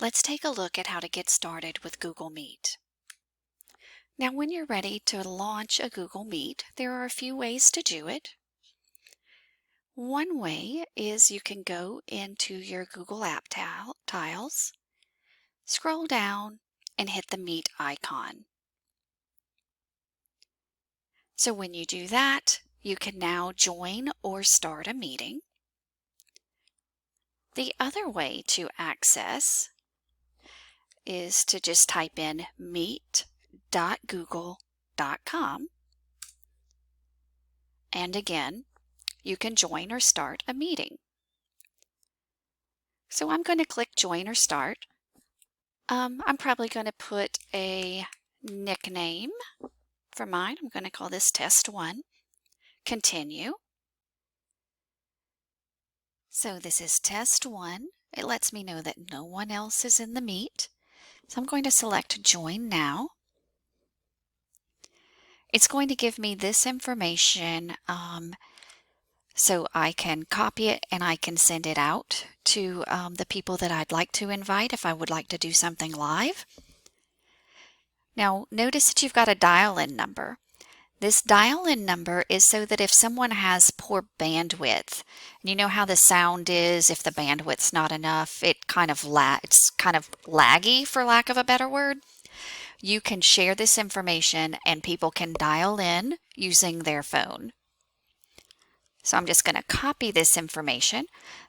let's take a look at how to get started with Google Meet. Now, when you're ready to launch a Google Meet, there are a few ways to do it. One way is you can go into your Google App tiles, scroll down, and hit the Meet icon. So when you do that, you can now join or start a meeting. The other way to access is to just type in meet.google.com. And again, you can join or start a meeting. So I'm going to click join or start. I'm probably going to put a nickname for mine. I'm going to call this test 1. Continue. So this is test 1. It lets me know that no one else is in the meet. So I'm going to select join now. It's going to give me this information so I can copy it and I can send it out to the people that I'd like to invite if I would like to do something live. Now notice that you've got a dial-in number. This dial-in number is so that if someone has poor bandwidth, and you know how the sound is, if the bandwidth's not enough, it's kind of laggy, for lack of a better word. You can share this information and people can dial in using their phone. So I'm just going to copy this information.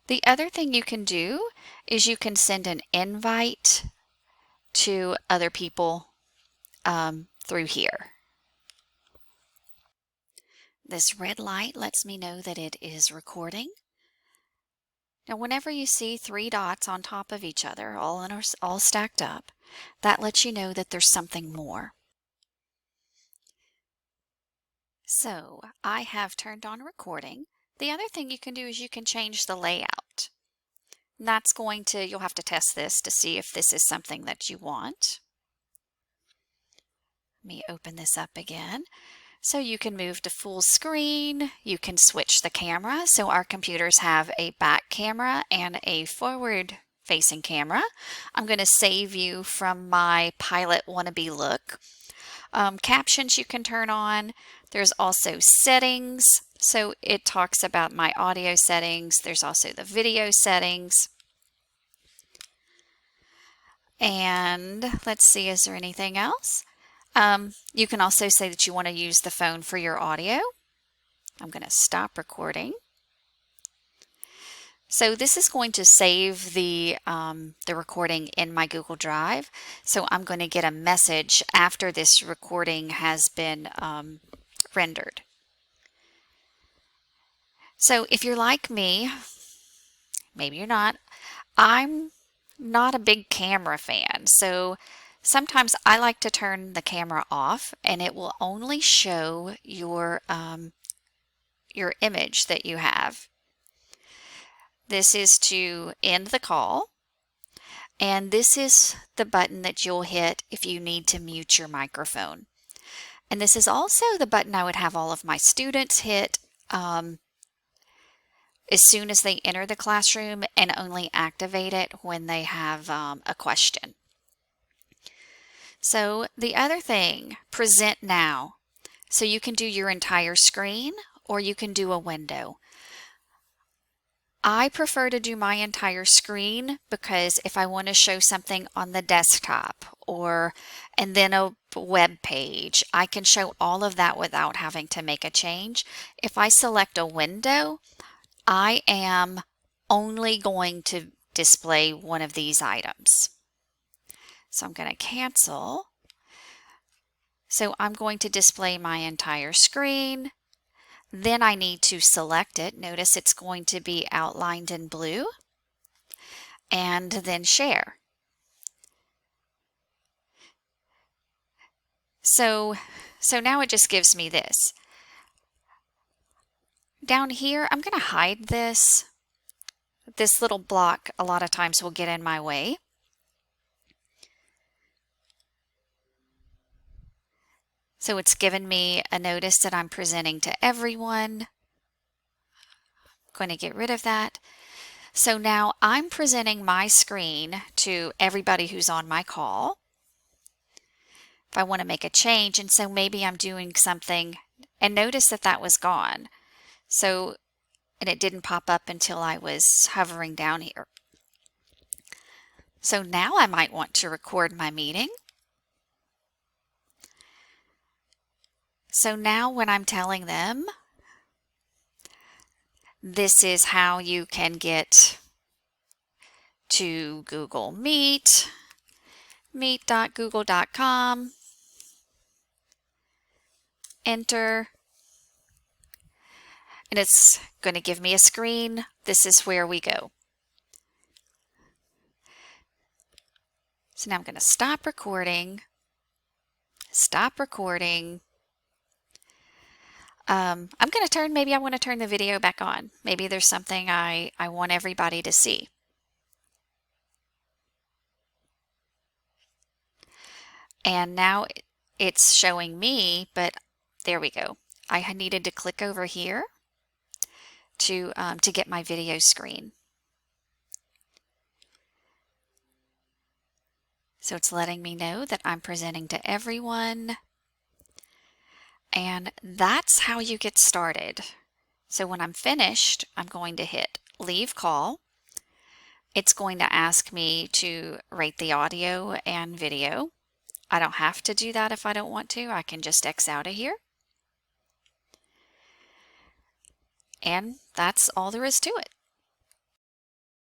The other thing you can do is you can send an invite to other people through here. This red light lets me know that it is recording. Now whenever you see 3 dots on top of each other, all stacked up, that lets you know that there's something more. So I have turned on recording. The other thing you can do is you can change the layout. And that's you'll have to test this to see if this is something that you want. Let me open this up again. So you can move to full screen, you can switch the camera. So our computers have a back camera and a forward facing camera. I'm going to save you from my pilot wannabe look. Captions you can turn on. There's also settings. So it talks about my audio settings. There's also the video settings. And let's see, is there anything else? You can also say that you want to use the phone for your audio. I'm going to stop recording. So this is going to save the recording in my Google Drive. So I'm going to get a message after this recording has been rendered. So if you're like me, maybe you're not, I'm not a big camera fan. So sometimes I like to turn the camera off and it will only show your image that you have. This is to end the call, and this is the button that you'll hit if you need to mute your microphone. And this is also the button I would have all of my students hit as soon as they enter the classroom and only activate it when they have a question. So the other thing, present now. So you can do your entire screen or you can do a window. I prefer to do my entire screen because if I want to show something on the desktop and then a web page, I can show all of that without having to make a change. If I select a window, I am only going to display one of these items. So I'm going to cancel. So I'm going to display my entire screen. Then I need to select it. Notice it's going to be outlined in blue. And then share. So now it just gives me this. Down here, I'm going to hide this. This little block a lot of times will get in my way. So it's given me a notice that I'm presenting to everyone. I'm going to get rid of that. So now I'm presenting my screen to everybody who's on my call. If I want to make a change, and so maybe I'm doing something, and notice that that was gone. So, and it didn't pop up until I was hovering down here. So now I might want to record my meeting. So now when I'm telling them, this is how you can get to Google Meet, meet.google.com, enter, and it's going to give me a screen. This is where we go. So now I'm going to stop recording. I'm going to turn, maybe I want to turn the video back on. Maybe there's something I want everybody to see. And now it's showing me, but there we go. I needed to click over here to get my video screen. So it's letting me know that I'm presenting to everyone. And that's how you get started. So when I'm finished, I'm going to hit leave call. It's going to ask me to rate the audio and video. I don't have to do that if I don't want to. I can just X out of here. And that's all there is to it.